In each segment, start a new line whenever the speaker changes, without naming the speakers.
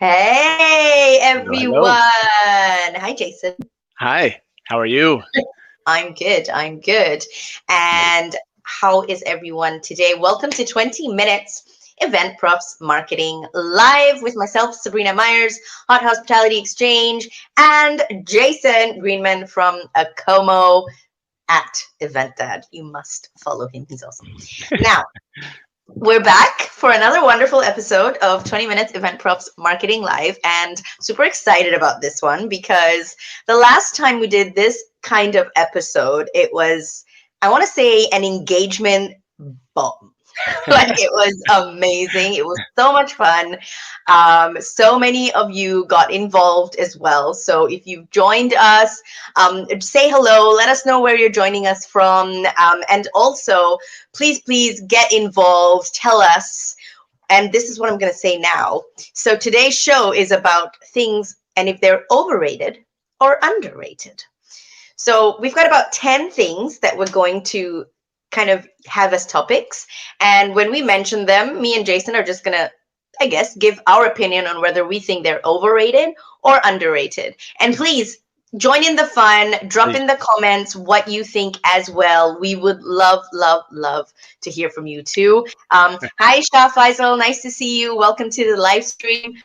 Hey,
Hello, hello.
everyone. Hi, Jason.
Hi, how are you?
I'm good. I'm good. And how is everyone today? Welcome to 20 Minutes Event Props Marketing Live with myself, Sabrina Meyers, Hot Hospitality Exchange, and Jason Greenman from Acomo at Event Dad. You must follow him. He's awesome. Now, we're back for another wonderful episode of 20 Minutes Event Props Marketing Live, and super excited about this one because the last time we did this kind of episode, it was, I want to say, an engagement bomb. Like, it was amazing. It was so much fun. So many of you got involved as well. So if you've joined us, say hello. Let us know where you're joining us from. And also, please get involved. Tell us. And this is what I'm going to say now. So today's show is about things and if they're overrated or underrated. So we've got about 10 things that we're going to kind of have as topics. And when we mention them, me and Jason are just going to, I guess, give our opinion on whether we think they're overrated or underrated. And please join in the fun, drop in the comments what you think as well. We would love to hear from you too. Hi, Shah Faisal. Nice to see you. Welcome to the live stream.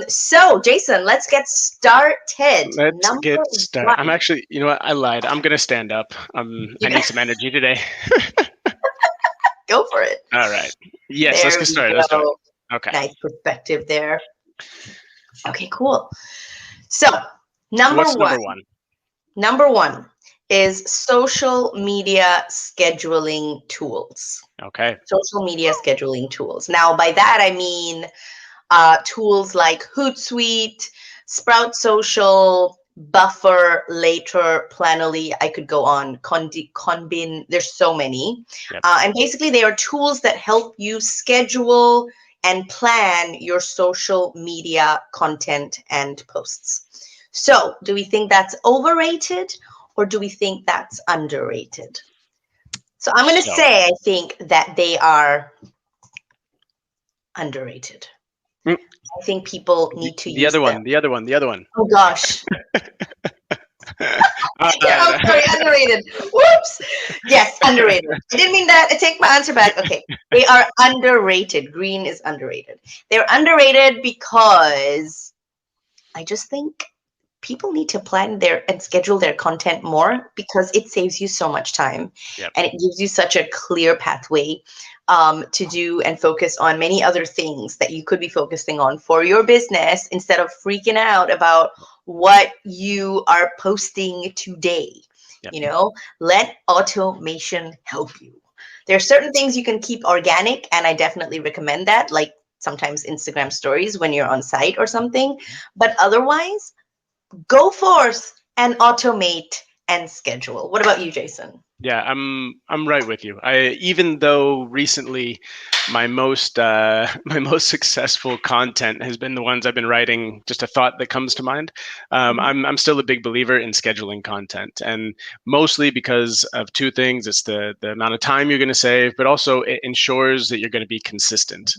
So, Jason, let's get started.
Let's
Number
get started.
one.
I'm actually, you know what? I lied. I'm gonna stand up. I need some energy today.
Go for it.
All right. Yes, let's
There
get
we
started. Let's do it.
go.
Okay.
Nice perspective there. Okay, cool. So,
What's number one?
Number one is social media scheduling tools.
Okay.
Social media scheduling tools. Now, by that, I mean tools like Hootsuite, Sprout Social, Buffer, Later, Planoly. I could go on. Conbin. There's so many.
Yep.
And basically, they are tools that help you schedule and plan your social media content and posts. So, do we think that's overrated or do we think that's underrated? So, I'm going to say I think that they are underrated. I think people need to use them.
The other one.
Oh gosh. Yeah, I'm sorry, underrated. Whoops. Yes, underrated. I didn't mean that. I take my answer back. Okay. They are underrated. Green is underrated. They're underrated because I just think people need to plan and schedule their content more because it saves you so much time.
Yep.
And it gives you such a clear pathway to do and focus on many other things that you could be focusing on for your business instead of freaking out about what you are posting today.
Yep.
You know, let automation help you. There are certain things you can keep organic, and I definitely recommend that, like sometimes Instagram stories when you're on site or something. But otherwise, go forth and automate and schedule. What about you, Jason?
Yeah, I'm right with you. Even though recently my most successful content has been the ones I've been writing, just a thought that comes to mind. I'm still a big believer in scheduling content, and mostly because of two things. It's the amount of time you're going to save, but also it ensures that you're going to be consistent.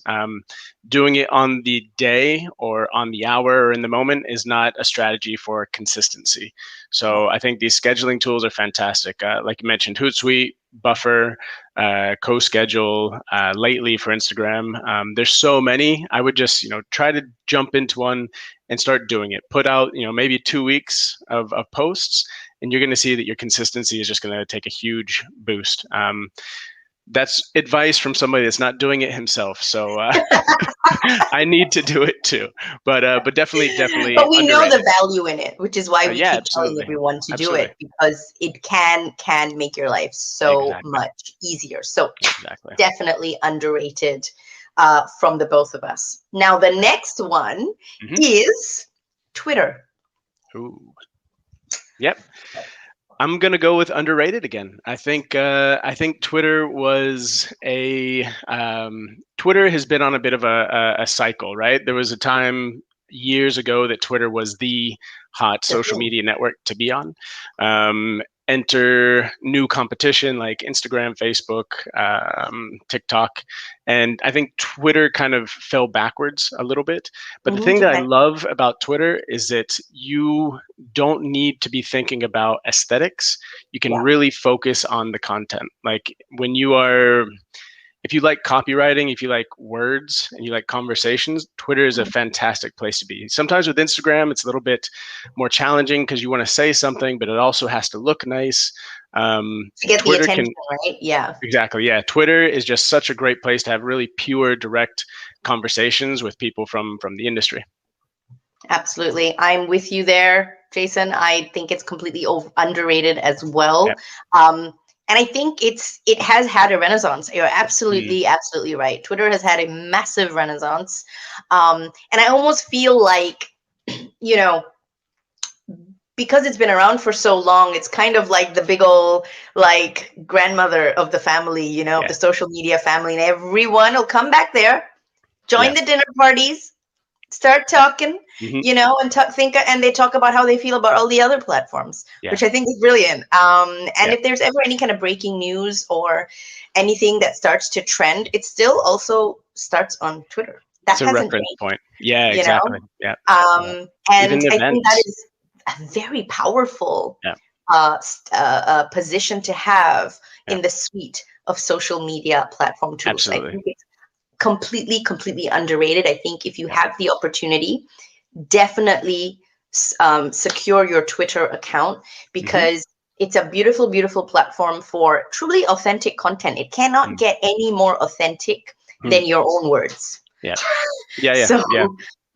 Doing it on the day or on the hour or in the moment is not a strategy for consistency. So I think these scheduling tools are fantastic. Like you mentioned, Hootsuite, Buffer, CoSchedule, Lately for Instagram. There's so many. I would just, try to jump into one and start doing it. Put out, maybe 2 weeks of posts, and you're going to see that your consistency is just going to take a huge boost. That's advice from somebody that's not doing it himself. So I need to do it too. But definitely.
But we
underrated.
know the value in it, which is why we keep
absolutely.
telling everyone to do it, because it can make your life so much easier. So definitely underrated from the both of us. Now the next one is Twitter.
Ooh. Yep. I'm gonna go with underrated again. I think Twitter was Twitter has been on a bit of a cycle, right? There was a time years ago that Twitter was the hot social media network to be on. enter new competition like Instagram, Facebook, TikTok. And I think Twitter kind of fell backwards a little bit. But the thing that I
Okay.
love about Twitter is that you don't need to be thinking about aesthetics. You can
Yeah.
really focus on the content. Like when you are, if you like copywriting, if you like words and you like conversations, Twitter is a
Mhm.
fantastic place to be. Sometimes with Instagram, it's a little bit more challenging because you want to say something, but it also has to look nice.
To get the
Twitter
attention,
can,
right? Yeah.
exactly, yeah. Twitter is just such a great place to have really pure, direct conversations with people from the industry.
Absolutely. I'm with you there, Jason. I think it's completely underrated as well.
Yeah.
And I think it has had a renaissance. You're
Mm,
absolutely right. Twitter has had a massive renaissance. And I almost feel like, you know, because it's been around for so long, it's kind of like the big old like grandmother of the family, of
yeah.
the social media family, and everyone will come back there,
Yeah.
join the dinner parties, start talking,
Hmm.
and and they talk about how they feel about all the other platforms,
Yeah.
which I think is brilliant. And
Yeah.
if there's ever any kind of breaking news or anything that starts to trend, it still also starts on Twitter. That
It's a
hasn't
reference
changed,
point. Yeah,
you know.
exactly. Yeah. Yeah.
And
Even
I think that
events.
is a very powerful
Yeah.
position to have
Yeah.
in the suite of social media platform tools. I
Absolutely.
think it's completely underrated. I think if you
Yeah.
have the opportunity, definitely secure your Twitter account,
Hmm.
because it's a beautiful platform for truly authentic content. It cannot get any more authentic
Mm-hmm.
than your own words.
Yeah. Yeah. Yeah.
So,
Yeah.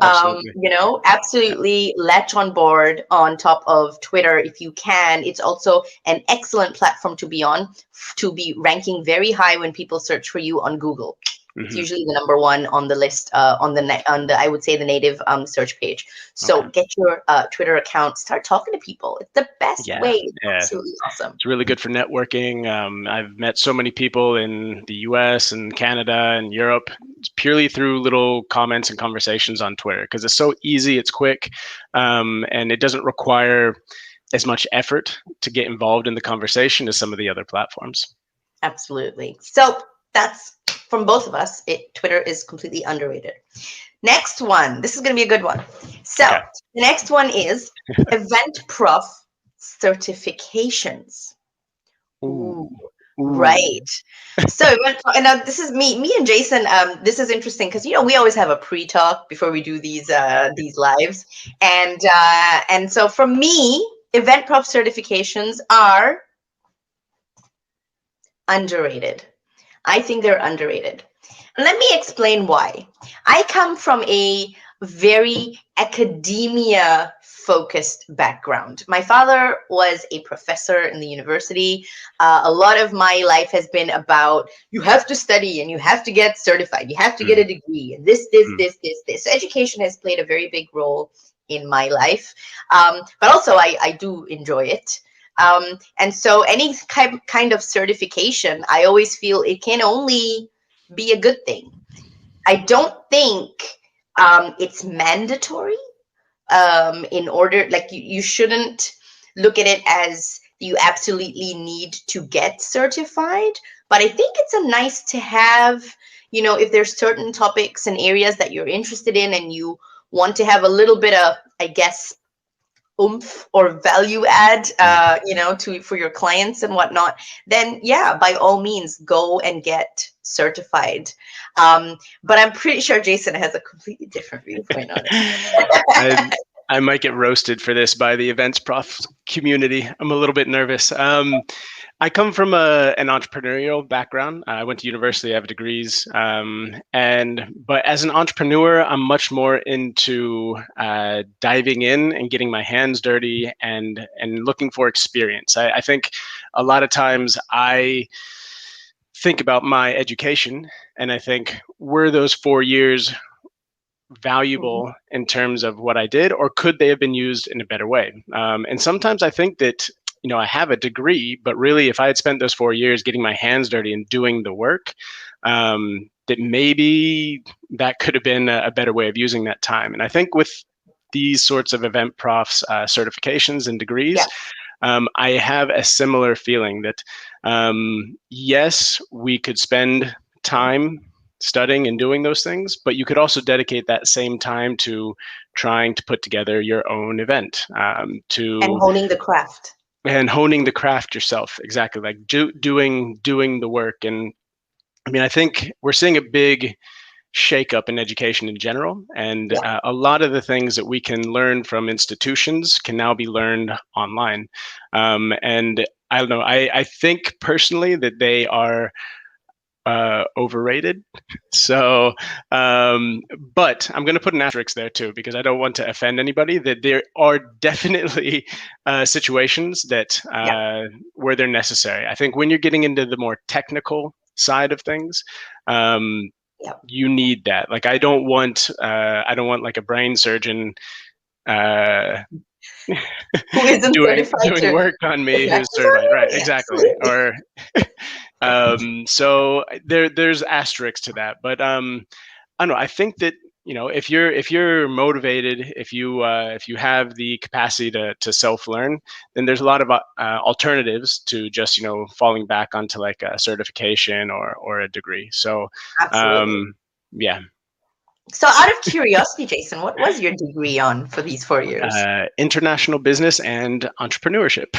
Absolutely. Yeah.
absolutely latch on board on top of Twitter if you can. It's also an excellent platform to be on, to be ranking very high when people search for you on Google. It's
Hmm.
usually the number one on the list, on the I would say the native search page. So
Okay.
get your Twitter account, start talking to people. It's the best
Yeah.
way. It's
Yeah.
absolutely awesome.
It's really good for networking. I've met so many people in the US and Canada and Europe purely through little comments and conversations on Twitter because it's so easy, it's quick, and it doesn't require as much effort to get involved in the conversation as some of the other platforms.
Absolutely. So that's from both of us. Twitter is completely underrated. Next one. This is going to be a good one. So
Okay.
the next one is Event Prof certifications. Ooh,
Ooh. Ooh.
right. So and now this is me and Jason. This is interesting because we always have a pre-talk before we do these lives, and so for me, Event Prof certifications are underrated. I think they're underrated. Let me explain why. I come from a very academia focused background. My father was a professor in the university. A lot of my life has been about you have to study and you have to get certified, you have to get
Mm,
a degree, and this,
mm,
this, this, this. So education has played a very big role in my life, but also I do enjoy it. And so any kind of certification, I always feel it can only be a good thing. I don't think it's mandatory, in order, like you shouldn't look at it as you absolutely need to get certified. But I think it's a nice to have, if there's certain topics and areas that you're interested in and you want to have a little bit of, I guess, oomph or value add,
mm.
to for your clients and whatnot, then yeah, by all means, go and get certified. But I'm pretty sure Jason has a completely different viewpoint on
I
it.
I might get roasted for this by the events prof community. I'm a little bit nervous. I come from an entrepreneurial background. I went to university, I have degrees, but as an entrepreneur, I'm much more into diving in and getting my hands dirty and looking for experience. I think a lot of times I think about my education and I think, were those 4 years
Mhm.
valuable in terms of what I did, or could they have been used in a better way? And sometimes I think that, I have a degree, but really, if I had spent those 4 years getting my hands dirty and doing the work, that maybe that could have been a better way of using that time. And I think with these sorts of event profs certifications and
Yeah.
degrees, I have a similar feeling that yes, we could spend time studying and doing those things, but you could also dedicate that same time to trying to put together your own event,
And honing the craft.
and honing the craft yourself. Exactly, like doing the work. And I mean, I think we're seeing a big shakeup in education in general, and
Yeah.
a lot of the things that we can learn from institutions can now be learned online. And I don't know. I think personally that they are overrated. So, but I'm going to put an asterisk there too, because I don't want to offend anybody. That there are definitely situations that
Yeah.
where they're necessary. I think when you're getting into the more technical side of things,
Yeah.
you need that. Like I don't want like a brain surgeon uh,
Who isn't certified
doing
to
work on me who's
exactly.
certified, right? Exactly.
Absolutely.
Or so there's asterisks to that, but I don't know. I think that if you're motivated, if you have the capacity to self learn, then there's a lot of alternatives to just falling back onto like a certification or a degree. So
Absolutely.
yeah,
So, out of curiosity, Jason, what was your degree on for these 4 years?
international business and entrepreneurship.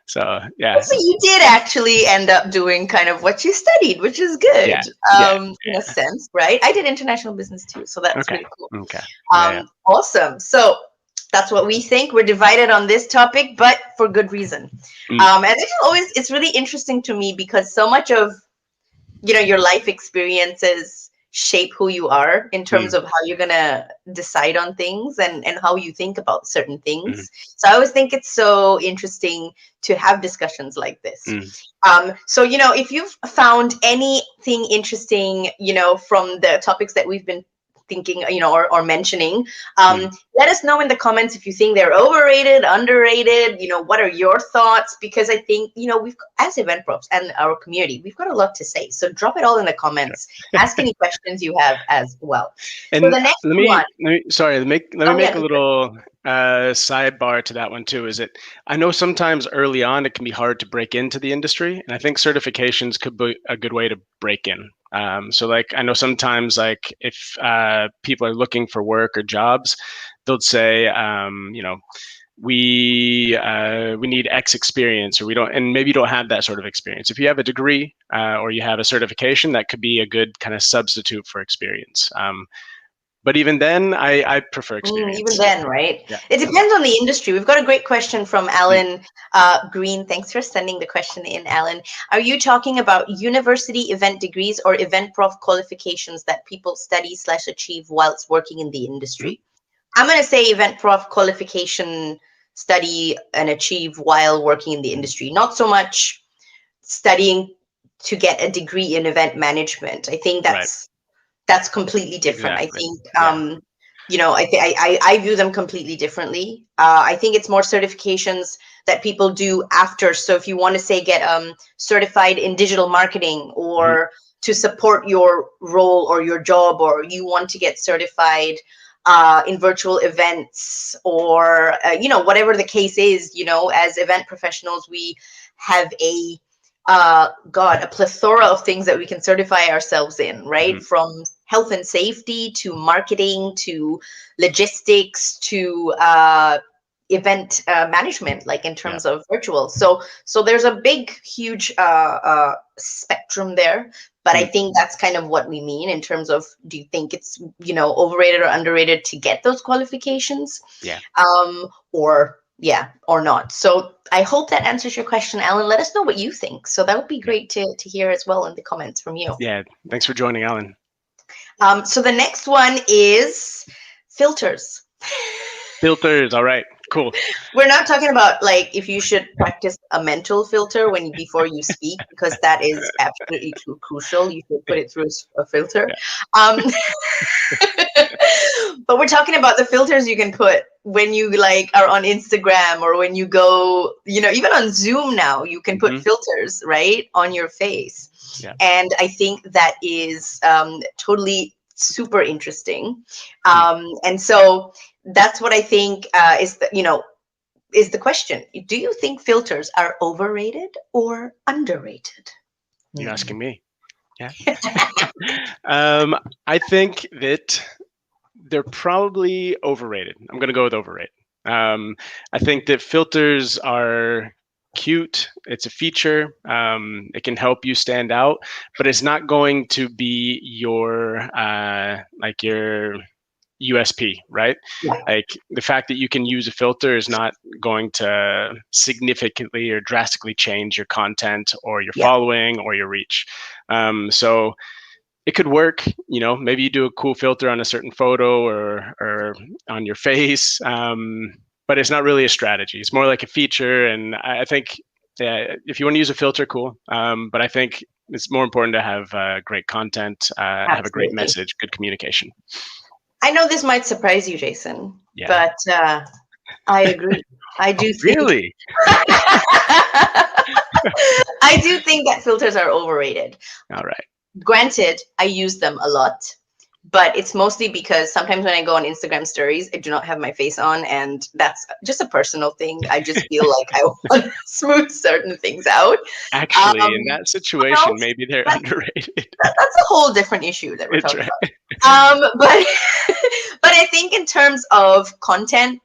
So yeah,
So you did actually end up doing kind of what you studied, which is good,
yeah, yeah,
in a sense, right? I did international business too, so that's
okay,
really cool.
okay, yeah,
Awesome. So that's what we think. We're divided on this topic, but for good reason.
yeah.
And it's really interesting to me because so much of your life experiences shape who you are in terms
Mm,
of how you're gonna decide on things and how you think about certain
mm,
things. So I always think it's so interesting to have discussions like this.
mm,
So if you've found anything interesting, from the topics that we've been thinking, or mentioning,
mm.
let us know in the comments if you think they're overrated, underrated. What are your thoughts? Because I think we've, as event props and our community, we've got a lot to say. So drop it all in the
Sure.
comments. Ask any questions you have as well. So
And
the next one.
let me
Oh yeah,
make a little sidebar to that one too. Is it? I know sometimes early on it can be hard to break into the industry, and I think certifications could be a good way to break in. So like I know sometimes like if people are looking for work or jobs, they'll say we need X experience, or we don't, and maybe you don't have that sort of experience. If you have a degree or you have a certification, that could be a good kind of substitute for experience. But even then, I prefer
Even
experience.
then, right?
Yeah.
It depends on the industry. We've got a great question from
Mm.
Alan Green. Thanks for sending the question in, Alan. Are you talking about university event degrees or event prof qualifications that people study/achieve whilst working in the
Mm.
industry? I'm going to say event prof qualification, study and achieve while working in the
Mm.
industry, not so much studying to get a degree in event management. I think
Right.
that's completely different. I
Exactly.
think
Yeah.
I view them completely differently. I think it's more certifications that people do after. So if you want to say get certified in digital marketing,
Hmm.
or to support your role or your job, or you want to get certified in virtual events, or whatever the case is, as event professionals, we have a plethora of things that we can certify ourselves in, right?
Hmm.
From health and safety to marketing to logistics to event management, like in
Yeah.
terms of virtual. So there's a big, huge spectrum there. But I
Mm.
think that's kind of what we mean in terms of, do you think it's overrated or underrated to get those qualifications?
Yeah.
Or yeah, or not. So I hope that answers your question, Alan. Let us know what you think. So that would be
Yeah.
great to hear as well in the comments from you.
Yeah. Thanks for joining, Alan.
So the next one is filters.
Filters. All right. Cool.
We're not talking about like if you should practice a mental filter before you speak, because that is absolutely crucial. You should put it through a filter.
Yeah.
Um, but we're talking about the filters you can put when you like are on Instagram, or when you go, even on Zoom now, you can put
Hmm.
filters right on your face.
Yeah.
And I think that is totally super interesting.
Mm.
And so that's what I think is that, is the question. Do you think filters are overrated or underrated?
You're asking me. Yeah. I think that they're probably overrated. I'm going to go with overrated. I think that filters are cute. It's a feature. It can help you stand out, but it's not going to be your like your USP, right?
Yeah.
Like the fact that you can use a filter is not going to significantly or drastically change your content or your
Yeah.
following or your reach. So it could work, maybe you do a cool filter on a certain photo or on your face, but it's not really a strategy. It's more like a feature. And I think if you want to use a filter, cool. But I think it's more important to have great content, have a great
Absolutely.
message, good communication.
I know this might surprise you, Jason,
Yeah.
but I agree. I do think
Really?
I do think that filters are overrated.
All right.
Granted, I use them a lot, but it's mostly because sometimes when I go on Instagram stories, I do not have my face on, and that's just a personal thing. I just feel like I want to smooth certain things out.
Actually, in that situation,
else,
maybe they're
that-
underrated.
that's a whole different issue that we're
It's
talking
right.
about. But but I think in terms of content,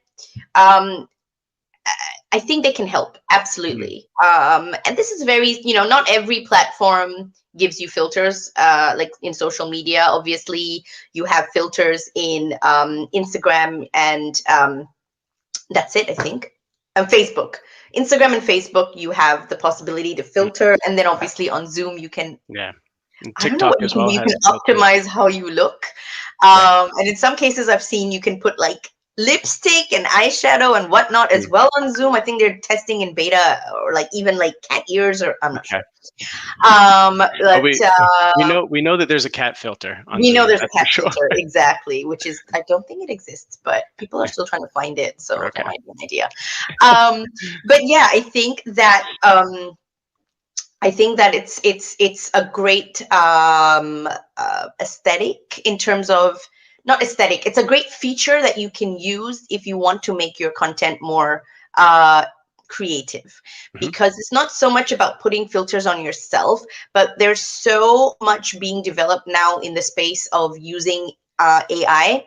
I think they can help absolutely. And this is very, not every platform gives you filters. Like in social media, obviously, you have filters in Instagram and that's it, I think. And Facebook. Instagram and Facebook, you have the possibility to filter, and then obviously on Zoom, you can.
Yeah. And
I don't know what
TikTok
you
as
can do.
well
You
has
can
filters.
optimize how you look.
Yeah.
And in some cases, I've seen you can put like lipstick and eyeshadow and whatnot as well on Zoom. I think they're testing in beta or like even like cat ears, or I'm not
Okay.
sure. But
We know that there's a cat filter on
we know
Zoom.
there's a
That's
cat
for sure.
filter, exactly, which is, I don't think it exists, but people are still trying to find it. So
Okay.
that might be an idea. But yeah, I think that it's a great aesthetic in terms of, not aesthetic, it's a great feature that you can use if you want to make your content more creative, because it's not so much about putting filters on yourself, but there's so much being developed now in the space of using AI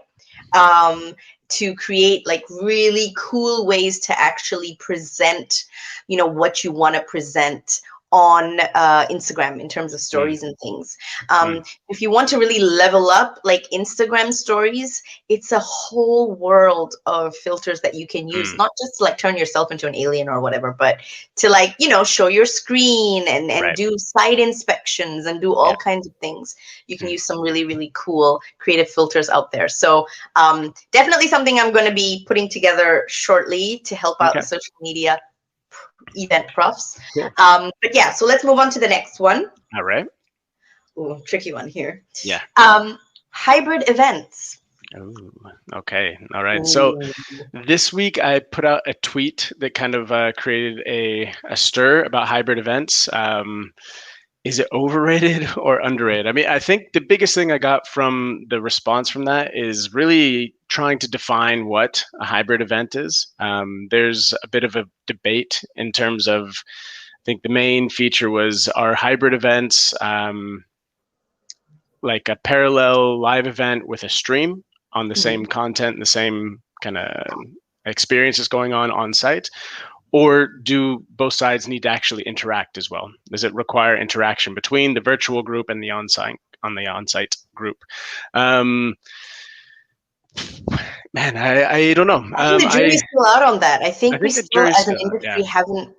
to create like really cool ways to actually present, what you want to present on Instagram in terms of stories and things. If you want to really level up like Instagram stories, it's a whole world of filters that you can use, not just to like turn yourself into an alien or whatever, but to like, show your screen and
Right.
do site inspections and do all kinds of things. You can use some really, really cool creative filters out there. So definitely something I'm going to be putting together shortly to help out the social media event profs.
Cool.
But yeah, so let's move on to the next one.
All right.
Ooh, tricky one here.
Yeah.
Hybrid events.
Ooh, okay. All right. So this week I put out a tweet that kind of created a stir about hybrid events. Is it overrated or underrated? I mean, I think the biggest thing I got from the response from that is really trying to define what a hybrid event is. There's a bit of a debate in terms of, I think the main feature was, are hybrid events like a parallel live event with a stream on the same content and the same kind of experiences going on site? Or do both sides need to actually interact as well? Does it require interaction between the virtual group and the on-site group? Man, I don't know.
I think the jury's still out on that. I think we
the
still,
jury's
as an
still out,
industry, haven't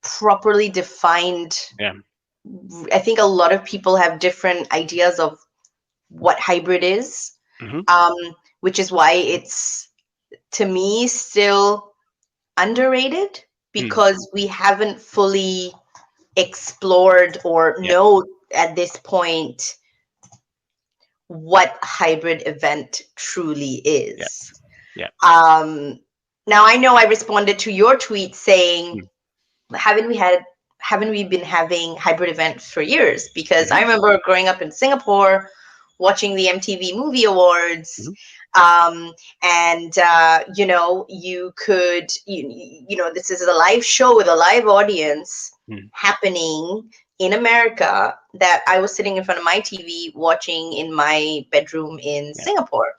properly defined.
Yeah.
I think a lot of people have different ideas of what hybrid is, which is why it's, to me, still underrated, because we haven't fully explored or know at this point what hybrid event truly is. Now I know I responded to your tweet saying, haven't we been having hybrid events for years? Because I remember growing up in Singapore, watching the MTV Movie Awards, And you could, this is a live show with a live audience happening in America that I was sitting in front of my TV watching in my bedroom in Singapore.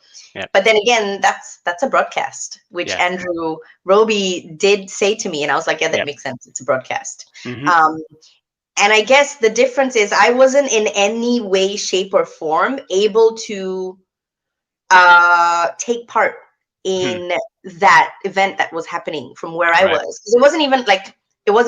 But then again, that's a broadcast, which Andrew Roby did say to me, and I was like, yeah, that makes sense. It's a broadcast. And I guess the difference is I wasn't in any way, shape, or form able to take part in that event that was happening from where I was. It wasn't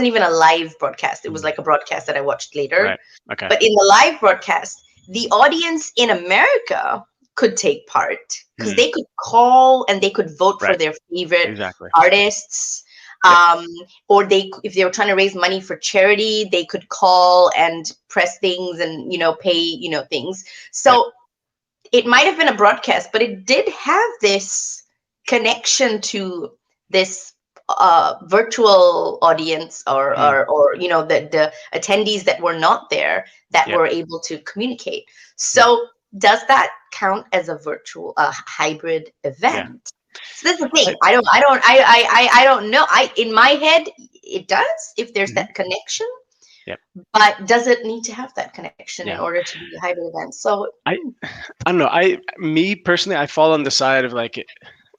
even a live broadcast. It was like a broadcast that I watched later.
Right. Okay.
But in the live broadcast, the audience in America could take part because they could call and they could vote for their favorite artists. Or if they were trying to raise money for charity, they could call and press things and, pay, things. So it might have been a broadcast, but it did have this connection to this virtual audience or the attendees that were not there that were able to communicate. So does that count as a virtual hybrid event? So that's the thing. I don't know. In my head, it does if there's that connection. But does it need to have that connection in order to be a hybrid event? So
I don't know. Me personally, I fall on the side of like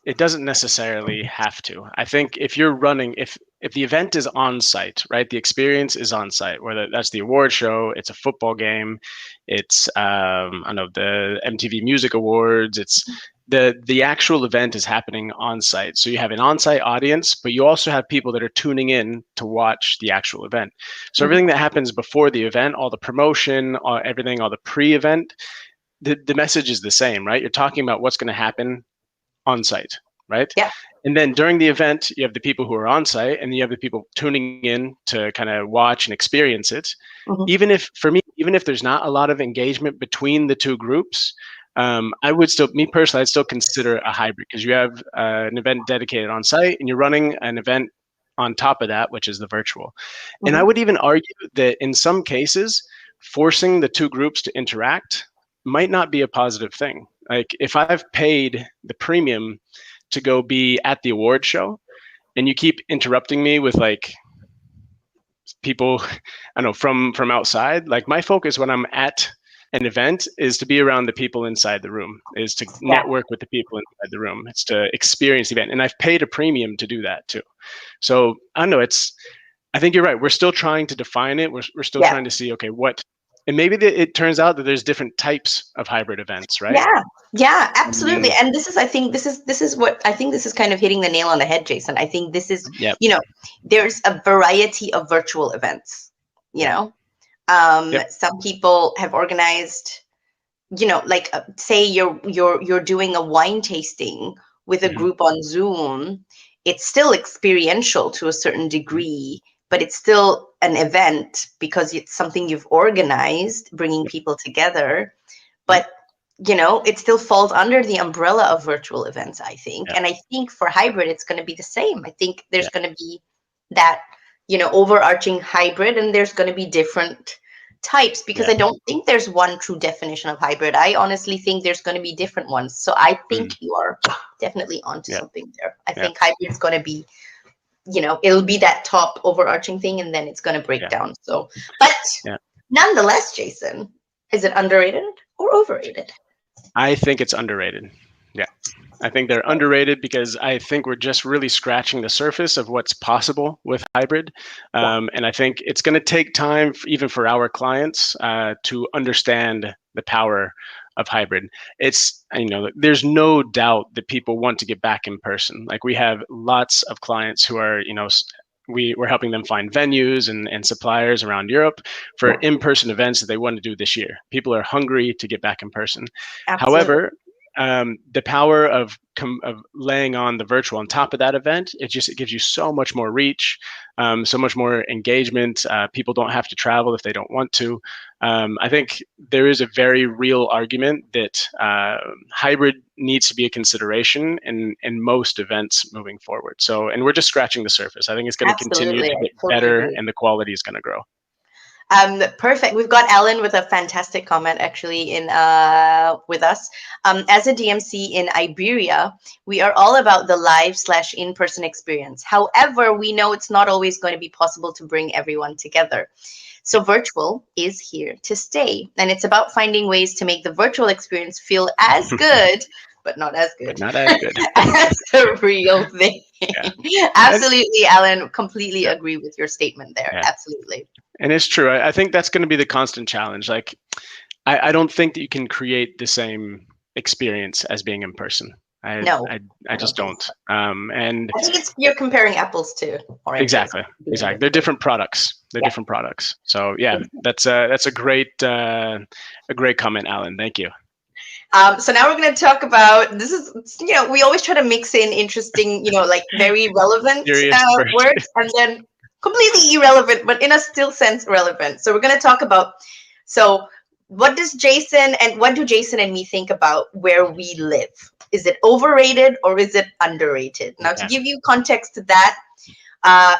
it doesn't necessarily have to. I think if you're running, if the event is on site, right? The experience is on site, whether that's the award show, it's a football game, it's I don't know, the MTV Music Awards, it's the actual event is happening on site. So you have an on-site audience, but you also have people that are tuning in to watch the actual event. So everything that happens before the event, all the promotion, all the pre-event, the message is the same, right? You're talking about what's going to happen on site, right?
Yeah.
And then during the event, you have the people who are on site and you have the people tuning in to kind of watch and experience it. Even if there's not a lot of engagement between the two groups, I would still, me personally, I'd still consider a hybrid because you have an event dedicated on site and you're running an event on top of that, which is the virtual. And I would even argue that in some cases, forcing the two groups to interact might not be a positive thing. Like if I've paid the premium to go be at the award show and you keep interrupting me with like people, I don't know, from outside, like my focus when I'm at an event is to be around the people inside the room, is to network with the people inside the room. It's to experience the event. And I've paid a premium to do that too. So I don't know, I think you're right. We're still trying to define it. We're still trying to see, okay, and maybe it turns out that there's different types of hybrid events, right?
Yeah, absolutely. And this is kind of hitting the nail on the head, Jason. I think this is, there's a variety of virtual events, Some people have organized, like say you're doing a wine tasting with a group on Zoom. It's still experiential to a certain degree, but it's still an event because it's something you've organized, bringing people together. But it still falls under the umbrella of virtual events, I think. And I think for hybrid, it's going to be the same. I think there's going to be that, overarching hybrid, and there's going to be different types because I don't think there's one true definition of hybrid. I honestly think there's going to be different ones. So I think you are definitely onto something there. I think hybrid is going to be, it'll be that top overarching thing, and then it's going to break down. So, but nonetheless, Jason, is it underrated or overrated?
I think it's underrated. Yeah. I think they're underrated because I think we're just really scratching the surface of what's possible with hybrid. And I think it's going to take time, even for our clients, to understand the power of hybrid. It's, there's no doubt that people want to get back in person. Like we have lots of clients who are, we're helping them find venues and suppliers around Europe for in-person events that they want to do this year. People are hungry to get back in person.
Absolutely.
However, the power of laying on the virtual on top of that event, it gives you so much more reach, so much more engagement. People don't have to travel if they don't want to. I think there is a very real argument that hybrid needs to be a consideration in most events moving forward. So, and we're just scratching the surface. I think it's going to continue to get better, and the quality is going to grow.
Perfect. We've got Alan with a fantastic comment actually in with us. As a DMC in Iberia, we are all about the live / in-person experience. However, we know it's not always going to be possible to bring everyone together. So virtual is here to stay. And it's about finding ways to make the virtual experience feel as good, but not as
But
good,
not as good.
as the real thing.
Yeah. And
Absolutely, Alan. Completely
yeah,
agree with your statement there.
yeah.
Absolutely.
And it's true. I think that's going to be the constant challenge. Like, I don't think that you can create the same experience as being in person. I
No,
I, I
I don't
just
think
don't.
so.
And
I think it's you're comparing apples to oranges.
exactly,
At the end
exactly.
of
They're
the day.
different products. They're
Yeah.
different products. So yeah, that's a great comment, Alan. Thank you.
So now we're going to talk about this is we always try to mix in interesting like very relevant
Serious
words and then completely irrelevant but in a still sense relevant. So we're going to talk about so what do Jason and me think about where we live? Is it overrated or is it underrated? Now to
Okay,
give you context to that,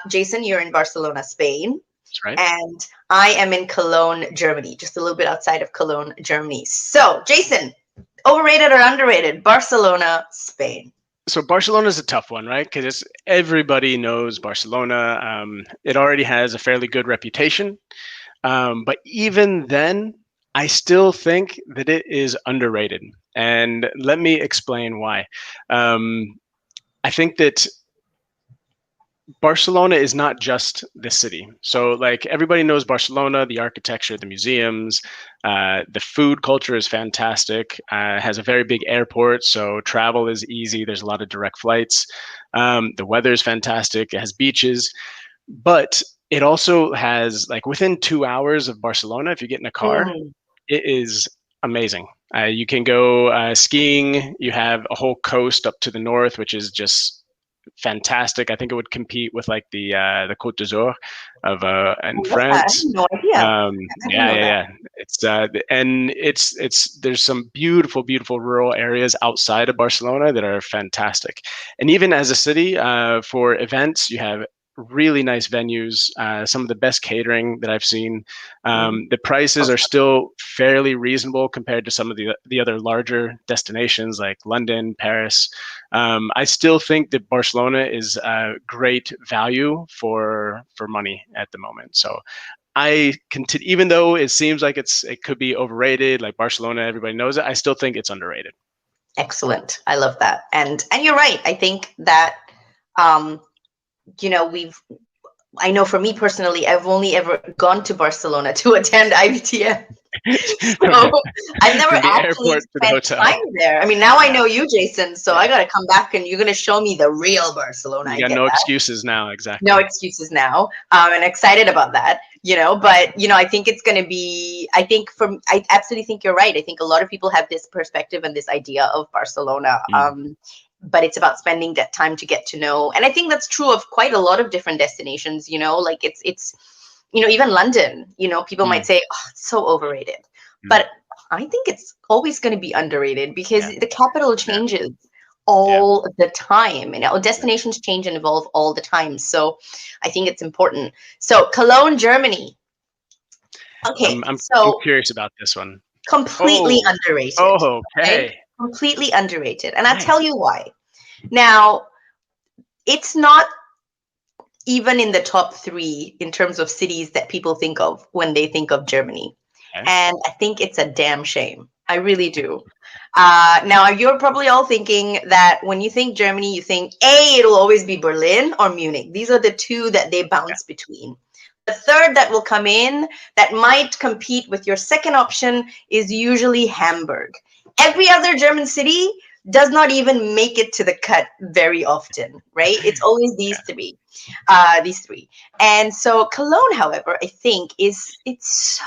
Jason, you're in Barcelona, Spain.
that's right.
And I am in Cologne, Germany, just a little bit outside of Cologne, Germany. So, Jason, overrated or underrated? Barcelona, Spain.
So Barcelona is a tough one, right? Because everybody knows Barcelona. It already has a fairly good reputation. But even then, I still think that it is underrated. And let me explain why. Um, I think that Barcelona is not just the city. So, like, everybody knows Barcelona, the architecture, the museums, the food culture is fantastic. Has a very big airport, so travel is easy. There's a lot of direct flights. The weather is fantastic. It has beaches, but it also has, like, within 2 hours of Barcelona, if you get in a car,
Mm.
it is amazing. You can go skiing. You have a whole coast up to the north, which is just fantastic. I think it would compete with like the Côte d'Azur of in
I love that. I had
France.
no idea. I didn't
Yeah,
know
yeah,
that.
yeah. It's there's some beautiful rural areas outside of Barcelona that are fantastic. And even as a city, for events, you have really nice venues, some of the best catering that I've seen.
Mm.
The prices are still fairly reasonable compared to some of the other larger destinations like London, Paris. I still think that Barcelona is a great value for money at the moment. So I continue, even though it seems like it could be overrated, like Barcelona, everybody knows it. I still think it's underrated.
Excellent. I love that. And you're right. I think that um, we've I know for me personally, I've only ever gone to Barcelona to attend IBTM. So I've never
From the
actually
airport to the
spent
hotel.
time there. I mean, now I
Yeah,
know you, Jason, so I
yeah.
got to come back and you're going to show me the real Barcelona.
You
I
got
get
no
that.
excuses now.
No
Exactly.
excuses now. And excited about that, but, I think it's going to be, I absolutely think you're right. I think a lot of people have this perspective and this idea of Barcelona.
Mm,
But it's about spending that time to get to know. And I think that's true of quite a lot of different destinations, like it's even London, people might
mm,
say, oh, it's so overrated.
mm.
But I think it's always going to be underrated because
Yeah,
the capital
yeah,
changes
yeah,
all the time.
yeah.
Destinations change and evolve all the time. So I think it's important. So Cologne, Germany. Okay,
I'm
so
curious about this one.
completely
Oh,
underrated,
oh,
right?
okay.
Completely underrated. And I'll tell
Nice.
you why. Now, it's not even in the top 3 in terms of cities that people think of when they think of Germany.
Okay.
And I think it's a damn shame. I really do. Now, you're probably all thinking that when you think Germany, you think A, it'll always be Berlin or Munich. These are the 2 that they
Yeah.
bounce between. The third that will come in that might compete with your second option is usually Hamburg. Every other German city does not even make it to the cut very often, right? It's always
Yeah.
these three. And so Cologne, however, I think it's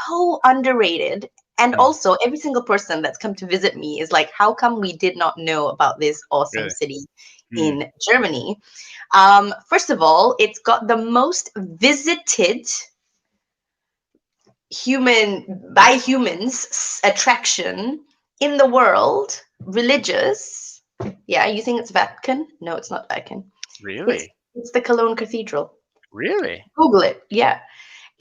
so underrated. And
Mm,
also, every single person that's come to visit me is like, how come we did not know about this awesome
really.
city
Mm,
in Germany? First of all, it's got the most visited humans attraction in the world, religious. Yeah, you think it's Vatican? No, it's not Vatican. It's
really?
it's the Cologne Cathedral.
Really?
Google it. Yeah.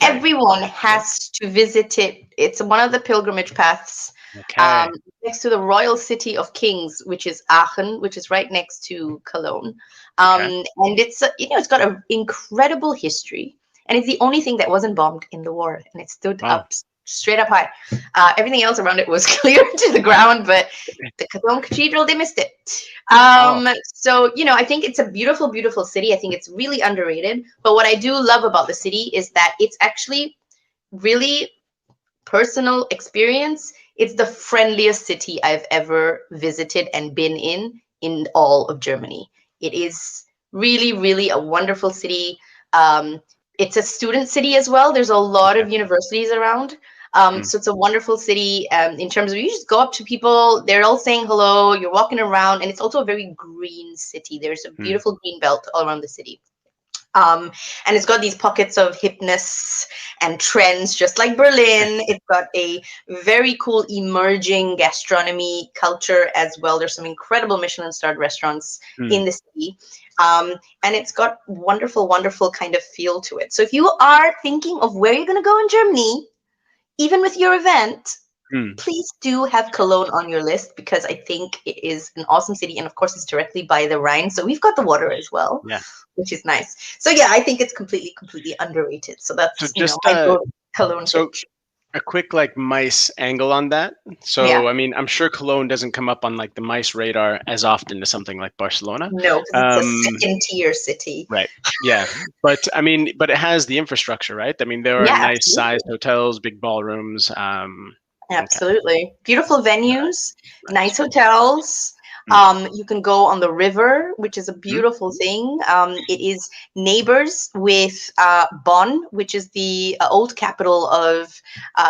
Okay.
Everyone has to visit it. It's one of the pilgrimage paths
Okay.
next to the royal city of kings, which is Aachen, which is right next to Cologne.
Okay.
And it's got an incredible history, and it's the only thing that wasn't bombed in the war, and it stood
Wow.
up straight up high. Everything else around it was cleared to the ground, but the Cologne Cathedral, they missed it.
Oh.
So, I think it's a beautiful, beautiful city. I think it's really underrated. But what I do love about the city is that it's actually really personal experience. It's the friendliest city I've ever visited and been in all of Germany. It is really, really a wonderful city. It's a student city as well. There's a lot
Okay.
of universities around.
Mm.
So it's a wonderful city in terms of you just go up to people, they're all saying hello, you're walking around, and it's also a very green city. There's a
Mm.
beautiful green belt all around the city. And it's got these pockets of hipness and trends, just like Berlin. It's got a very cool emerging gastronomy culture as well. There's some incredible Michelin-starred restaurants
Mm.
in the city. And it's got wonderful, wonderful kind of feel to it. So if you are thinking of where you're going to go in Germany, even with your event,
Mm.
please do have Cologne on your list, because I think it is an awesome city. And of course, it's directly by the Rhine. So we've got the water as well,
Yeah.
which is nice. So yeah, I think it's completely, completely underrated. So
So
that's,
just
my Cologne
so
pitch.
a quick like mice angle on that.
Yeah.
So I mean, I'm sure Cologne doesn't come up on like the mice radar as often as something like Barcelona.
No, because it's a second tier city.
Right. Yeah. But I mean, but it has the infrastructure, right? I mean, there are
Yeah,
nice sized
absolutely.
hotels, big ballrooms. Okay.
Absolutely. Beautiful venues,
Nice.
nice hotels.
Mm.
You can go on the river, which is a
Mm.
beautiful thing. It is neighbors with Bonn, which is the old capital of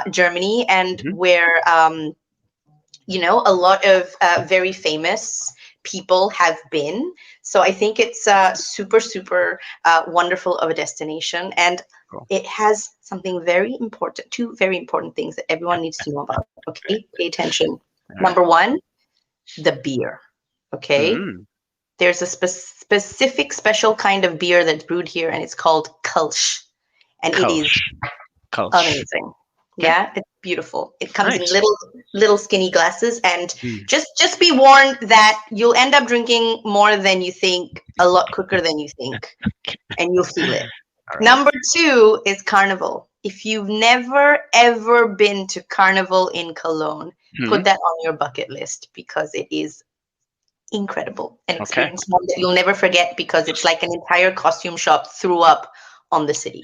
Germany, and
Mhm.
where, a lot of very famous people have been. So I think it's super, super wonderful of a destination. And
Cool.
it has something very important, two very important things that everyone needs to know about. Okay, pay attention.
All right.
Number one, the beer. Okay,
Mm.
there's a specific, special kind of beer that's brewed here, and it's called Kölsch, and it is
Kolsch. Kolsch.
amazing.
Okay.
Yeah, it's beautiful. It comes in
Nice.
little skinny glasses, and
Mm.
just be warned that you'll end up drinking more than you think, a lot quicker than you think, and you'll feel it.
All right.
Number two is Carnival. If you've never ever been to Carnival in Cologne, put
Hmm.
that on your bucket list, because it is incredible, an
Okay.
experience one that you'll never forget, because it's like an entire costume shop threw up on the city.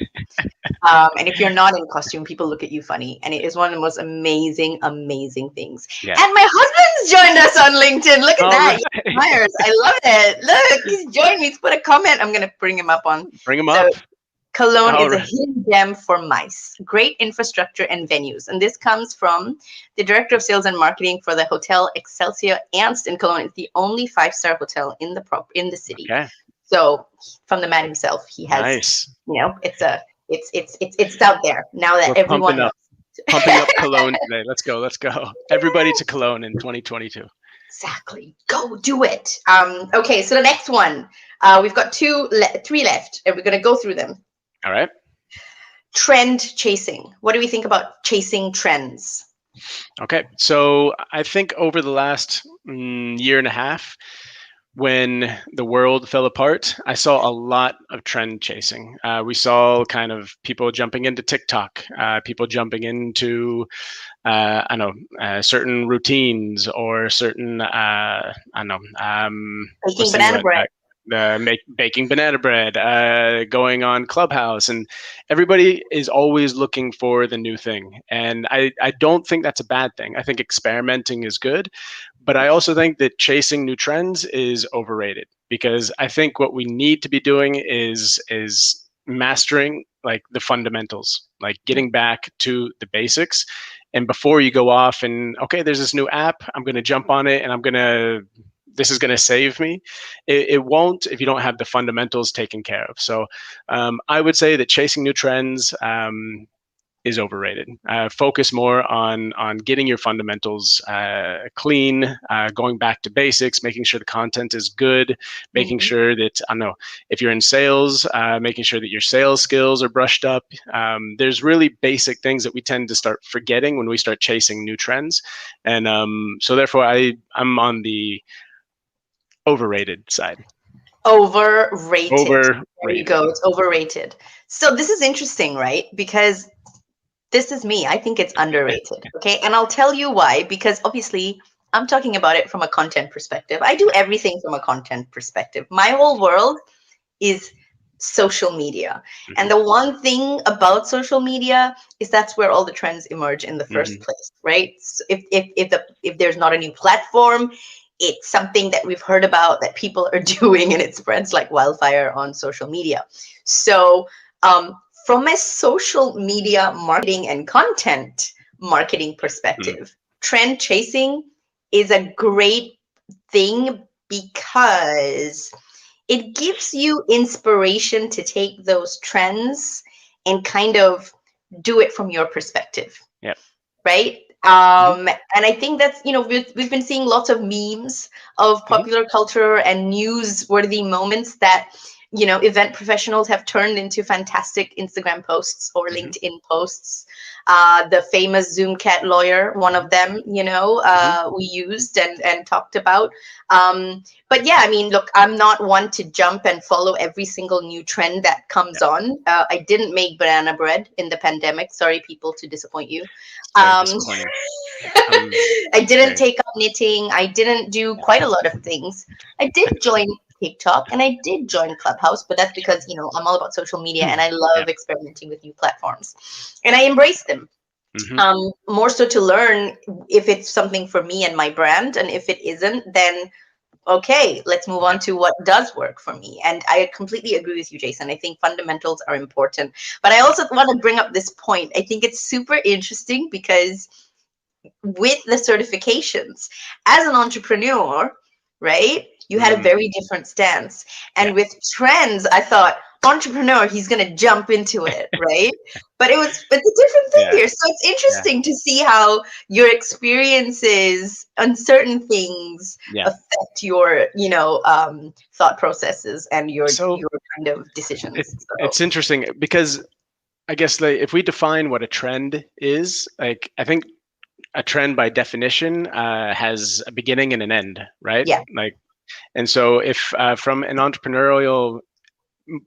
And if you're not in costume, people look at you funny. And it is one of the most amazing, amazing things.
Yeah.
And my husband's joined us on LinkedIn. Look at
All
that.
right.
Myers. I love it. Look, he's joined me. He's put a comment. I'm going to bring him up on.
Bring them
So
up.
Cologne
All
is a
right.
hidden gem for mice. Great infrastructure and venues. And this comes from the director of sales and marketing for the Hotel Excelsior Ernst in Cologne. It's the only 5-star hotel in the city.
Okay.
So from the man himself, he has,
Nice.
it's out there now that
We're
everyone knows.
pumping up Cologne today. Let's go. Let's go. Everybody to Cologne in 2022.
Exactly. Go do it. Okay, so the next one, we've got three left, and we're going to go through them.
All right.
Trend chasing. What do we think about chasing trends?
Okay. So I think over the last year and a half, when the world fell apart, I saw a lot of trend chasing. We saw kind of people jumping into TikTok, people jumping into, certain routines or certain,
Baking banana bread.
Baking banana bread, going on Clubhouse, and everybody is always looking for the new thing. And I don't think that's a bad thing. I think experimenting is good, but I also think that chasing new trends is overrated, because I think what we need to be doing is mastering like the fundamentals, like getting back to the basics. And before you go off and, okay, there's this new app, I'm going to jump on it and this is going to save me. It won't if you don't have the fundamentals taken care of. So I would say that chasing new trends, is overrated. Focus more on getting your fundamentals clean, going back to basics, making sure the content is good, making sure that, I don't know, if you're in sales, making sure that your sales skills are brushed up. There's really basic things that we tend to start forgetting when we start chasing new trends. And so therefore I'm on the overrated side.
Overrated. There you
Overrated.
go. It's overrated. So this is interesting, right? Because this is me. I think it's underrated. Okay. And I'll tell you why. Because obviously, I'm talking about it from a content perspective. I do everything from a content perspective. My whole world is social media. And the one thing about social media is that's where all the trends emerge in the first place, right? So if there's not a new platform, it's something that we've heard about that people are doing, and it spreads like wildfire on social media. So from a social media marketing and content marketing perspective, trend chasing is a great thing because it gives you inspiration to take those trends and kind of do it from your perspective.
Yep.
Right. And I think that's, we've been seeing lots of memes of popular culture and newsworthy moments that, event professionals have turned into fantastic Instagram posts or LinkedIn posts. The famous Zoom cat lawyer, one of them, we used and talked about. But yeah, I mean, look, I'm not one to jump and follow every single new trend that comes on. I didn't make banana bread in the pandemic. Sorry, people, to disappoint you.
Disappointing.
I didn't take up knitting. I didn't do quite a lot of things. I did join TikTok and I did join Clubhouse, but that's because, I'm all about social media and I love experimenting with new platforms. And I embrace them. More so to learn if it's something for me and my brand. And if it isn't, then okay, let's move on to what does work for me. And I completely agree with you, Jason. I think fundamentals are important. But I also want to bring up this point. I think it's super interesting because with the certifications, as an entrepreneur, right, you had a very different stance. And with trends, I thought, entrepreneur, he's going to jump into it, right? But it's a different thing here. So it's interesting to see how your experiences on certain things affect your, thought processes and your kind of decisions.
It's interesting because I guess if we define what a trend is, like I think a trend by definition has a beginning and an end, right?
Yeah.
And so if from an entrepreneurial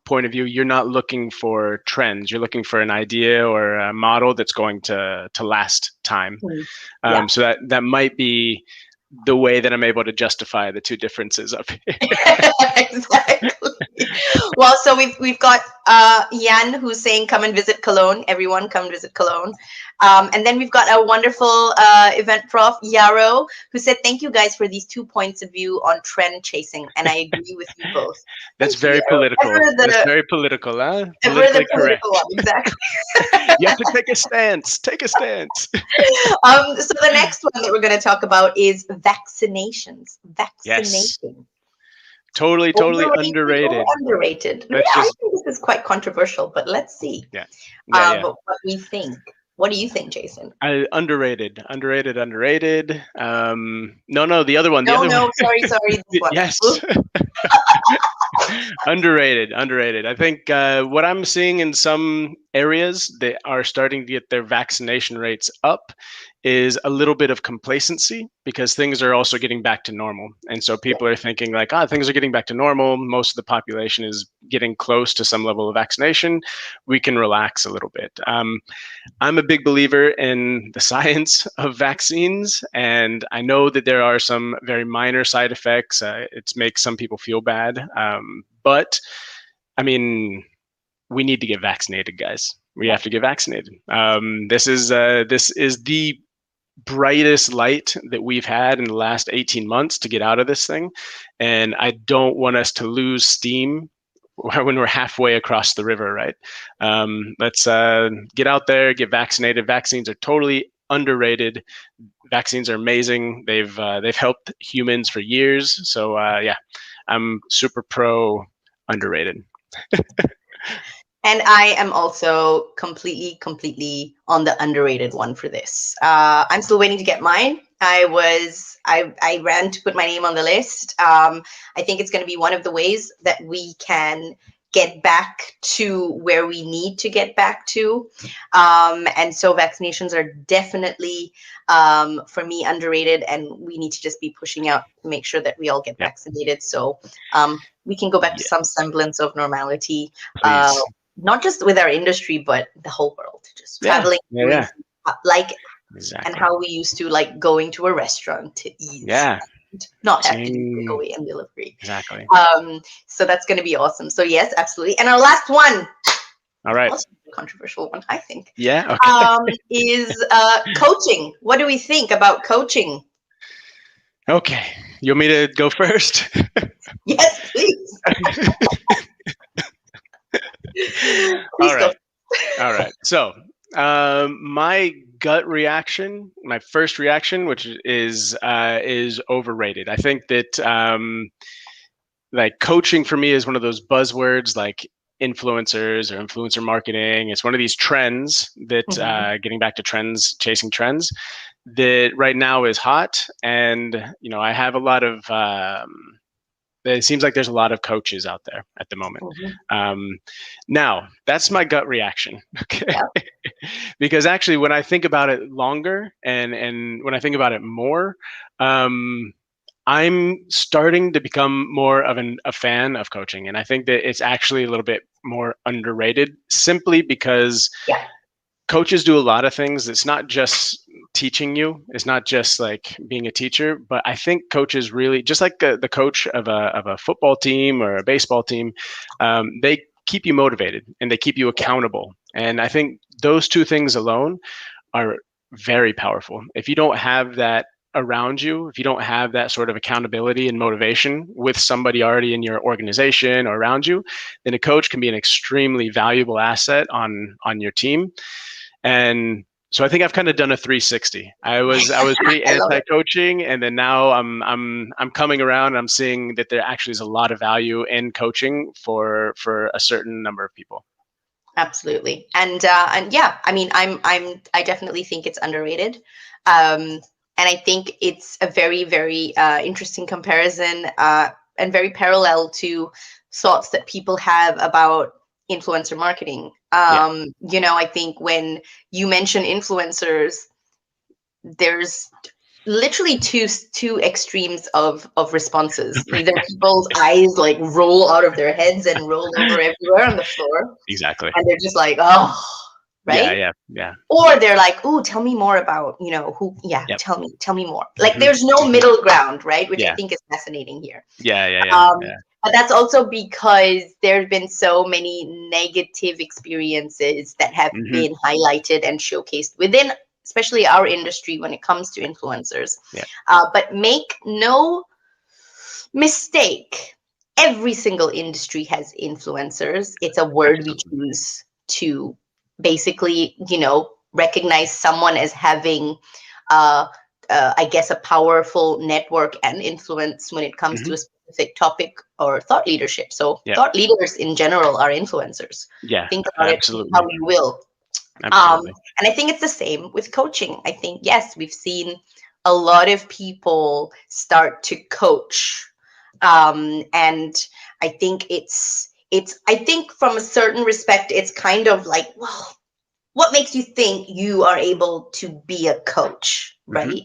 point of view, you're not looking for trends, you're looking for an idea or a model that's going to last time. So that might be the way that I'm able to justify the two differences up here.
Exactly. Well, so we've got Yan who's saying come and visit Cologne. Everyone come visit Cologne. And then we've got a wonderful event prof, Yaro, who said, thank you guys for these 2 points of view on trend chasing. And I agree with you both.
That's very political. That's very political, huh? Politically correct.
One, exactly.
You have to take a stance. Take a stance.
So the next one that we're going to talk about is vaccinations. Vaccination.
Yes. Totally underrated.
Underrated. I think this is quite controversial, but let's see. What we think. What do you think, Jason?
Underrated. No, the other one.
Sorry. This one.
Yes. Underrated. I think what I'm seeing in some areas that are starting to get their vaccination rates up is a little bit of complacency because things are also getting back to normal. And so people are thinking like, things are getting back to normal. Most of the population is getting close to some level of vaccination. We can relax a little bit. I'm a big believer in the science of vaccines. And I know that there are some very minor side effects. It makes some people feel bad. But I mean, we need to get vaccinated, guys. We have to get vaccinated. This is the brightest light that we've had in the last 18 months to get out of this thing. And I don't want us to lose steam when we're halfway across the river, right? Let's get out there, get vaccinated. Vaccines are totally underrated. Vaccines are amazing. They've helped humans for years. So I'm super pro underrated.
And I am also completely on the underrated one for this. I'm still waiting to get mine. I ran to put my name on the list. I think it's going to be one of the ways that we can get back to where we need to get back to. And so vaccinations are definitely, for me, underrated, and we need to just be pushing out to make sure that we all get
Yeah.
vaccinated. So we can go back to some semblance of normality.
Please.
Not just with our industry, but the whole world, just traveling, doing like,
Exactly.
and how we used to like going to a restaurant to eat, not have to do takeaway and delivery.
Exactly.
So that's going to be awesome. So yes, absolutely. And our last one,
all right,
also a controversial one, I think.
Yeah. Okay.
Is coaching. What do we think about coaching?
Okay, you want me to go first?
Yes, please.
All right. All right. So, my gut reaction, my first reaction, which is overrated. I think that like coaching for me is one of those buzzwords like influencers or influencer marketing. It's one of these trends that getting back to trends, chasing trends, that right now is hot. And I have a lot of it seems like there's a lot of coaches out there at the moment. Now, that's my gut reaction. Okay. Yeah. Because actually, when I think about it longer and when I think about it more, I'm starting to become more of a fan of coaching. And I think that it's actually a little bit more underrated simply because coaches do a lot of things. It's not just teaching you. It's not just like being a teacher, but I think coaches really, just like the coach of a football team or a baseball team, they keep you motivated and they keep you accountable. And I think those two things alone are very powerful. If you don't have that around you, if you don't have that sort of accountability and motivation with somebody already in your organization or around you, then a coach can be an extremely valuable asset on your team. And so I think I've kind of done a 360. I was pretty anti-coaching, and then now I'm coming around and I'm seeing that there actually is a lot of value in coaching for a certain number of people.
Absolutely. And yeah, I mean, I definitely think it's underrated. And I think it's a very, very interesting comparison and very parallel to thoughts that people have about influencer marketing. I think when you mention influencers, there's literally two extremes of responses. Either people's eyes like roll out of their heads and roll over everywhere on the floor.
Exactly.
And they're just like, oh, right?
Yeah.
Or they're like, oh, tell me more about, who, tell me more. Like there's no middle ground, right? Which I think is fascinating here.
Yeah.
But that's also because there's been so many negative experiences that have been highlighted and showcased within, especially our industry when it comes to influencers. But make no mistake, every single industry has influencers. It's a word we choose to basically, recognize someone as having, I guess, a powerful network and influence when it comes to a specific topic or thought leadership. So thought leaders in general are influencers. Think about it how you will. And I think it's the same with coaching. I think, yes, we've seen a lot of people start to coach. And I think I think from a certain respect, it's kind of like, well, what makes you think you are able to be a coach, right?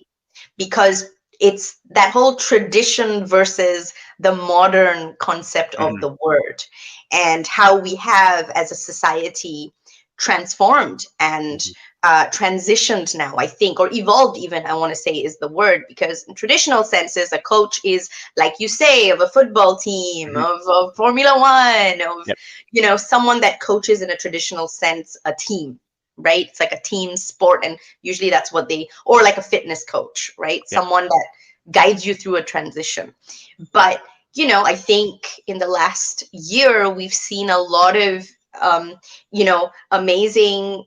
Because it's that whole tradition versus the modern concept of the word, and how we have as a society transformed and transitioned now, I think, or evolved even, I want to say is the word, because in traditional senses, a coach is, like you say, of a football team, of Formula One, of, someone that coaches in a traditional sense, a team, right? It's like a team sport. And usually that's what or like a fitness coach, right? Someone that guides you through a transition. But, I think in the last year, we've seen a lot of amazing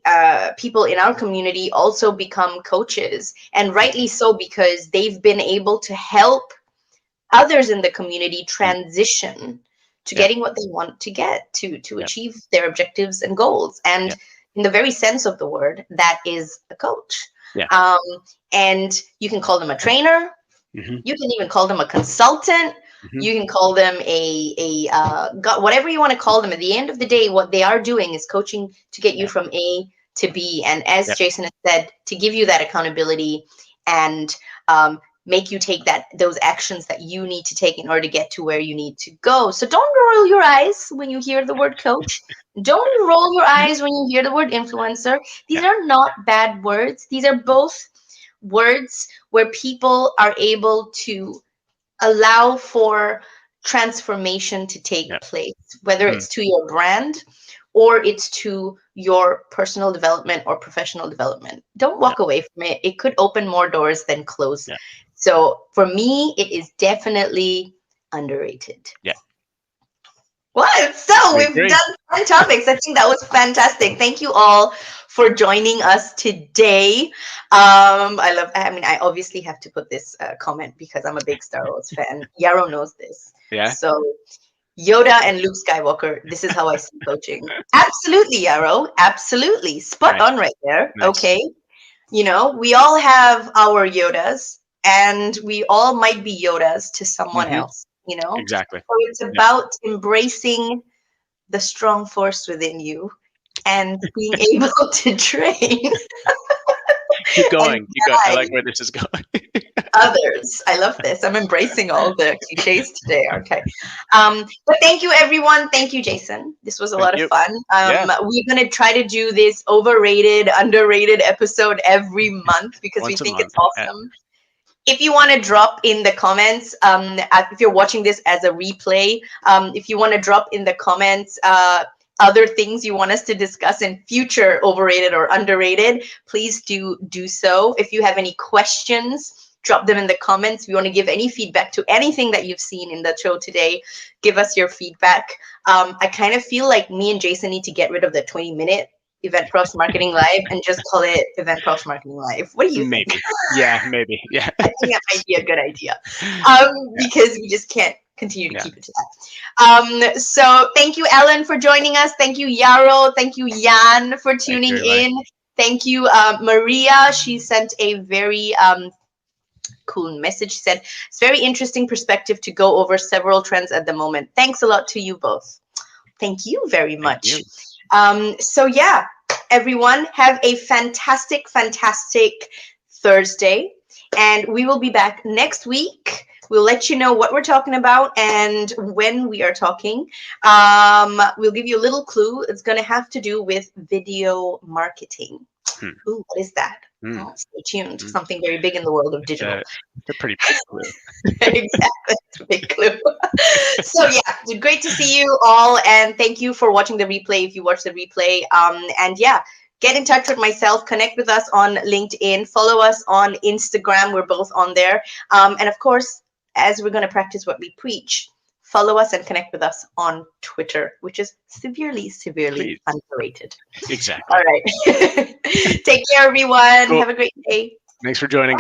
people in our community also become coaches, and rightly so, because they've been able to help others in the community transition to
Yeah.
getting what they want to get to
Yeah.
achieve their objectives and goals. And
Yeah.
in the very sense of the word, that is a coach.
Yeah.
And you can call them a trainer.
Mm-hmm.
You can even call them a consultant.
Mm-hmm.
You can call them whatever you want to call them. At the end of the day, what they are doing is coaching to get you from A to B. And as
Yep.
Jason has said, to give you that accountability and make you take those actions that you need to take in order to get to where you need to go. So don't roll your eyes when you hear the word coach. Don't roll your eyes when you hear the word influencer. These are not bad words. These are both words where people are able to allow for transformation to take
Yep.
place, whether
Mm.
it's to your brand or it's to your personal development or professional development. Don't walk away from it. It could open more doors than close.
Yeah.
So for me, it is definitely underrated.
Yeah.
Well, so we've
agree.
done 10 topics. I think that was fantastic. Thank you all for joining us today. I obviously have to put this comment because I'm a big Star Wars fan. Yarrow knows this.
Yeah.
So Yoda and Luke Skywalker, this is how I see coaching. Absolutely, Yarrow. Absolutely. Spot
Nice.
on right there.
Nice.
Okay. You know, we all have our Yodas and we all might be Yodas to someone
Mm-hmm.
else, you know?
Exactly.
So it's about embracing the strong force within you and being able to train
Keep going.
and
Keep going. I
guide
like where this is going.
others. I love this. I'm embracing all the cliches today. Okay. But thank you, everyone. Thank you, Jason. This was a lot of fun. We're going to try to do this overrated, underrated episode every month because we
Once a
think
month.
it's awesome. If you want to drop in the comments, if you're watching this as a replay, if you want to drop in the comments other things you want us to discuss in future overrated or underrated, please do so. If you have any questions, drop them in the comments. If you want to give any feedback to anything that you've seen in the show today, give us your feedback. I kind of feel like me and Jason need to get rid of the 20-minute Event Profs Marketing Live and just call it Event Profs Marketing Live. What do you think?
Yeah, maybe. Yeah.
I think that might be a good idea because we just can't continue to keep it to that. So thank you, Ellen, for joining us. Thank you, Yarrow. Thank you, Jan, for tuning in. Thank you, Maria. She sent a very cool message. She said, it's very interesting perspective to go over several trends at the moment. Thanks a lot to you both. Thank you very much. So yeah, everyone, have a fantastic, fantastic Thursday. And we will be back next week. We'll let you know what we're talking about and when we are talking. We'll give you a little clue. It's going to have to do with video marketing. Ooh, what is that? Oh, stay tuned. Something very big in the world of digital.
It's a pretty big clue.
Exactly. It's a big clue. So yeah, great to see you all. And thank you for watching the replay if you watch the replay. And yeah, get in touch with myself, connect with us on LinkedIn, follow us on Instagram. We're both on there. And of course, as we're going to practice what we preach, follow us and connect with us on Twitter, which is severely underrated.
Exactly.
All right. Take care, everyone. Have a great day.
Thanks for joining.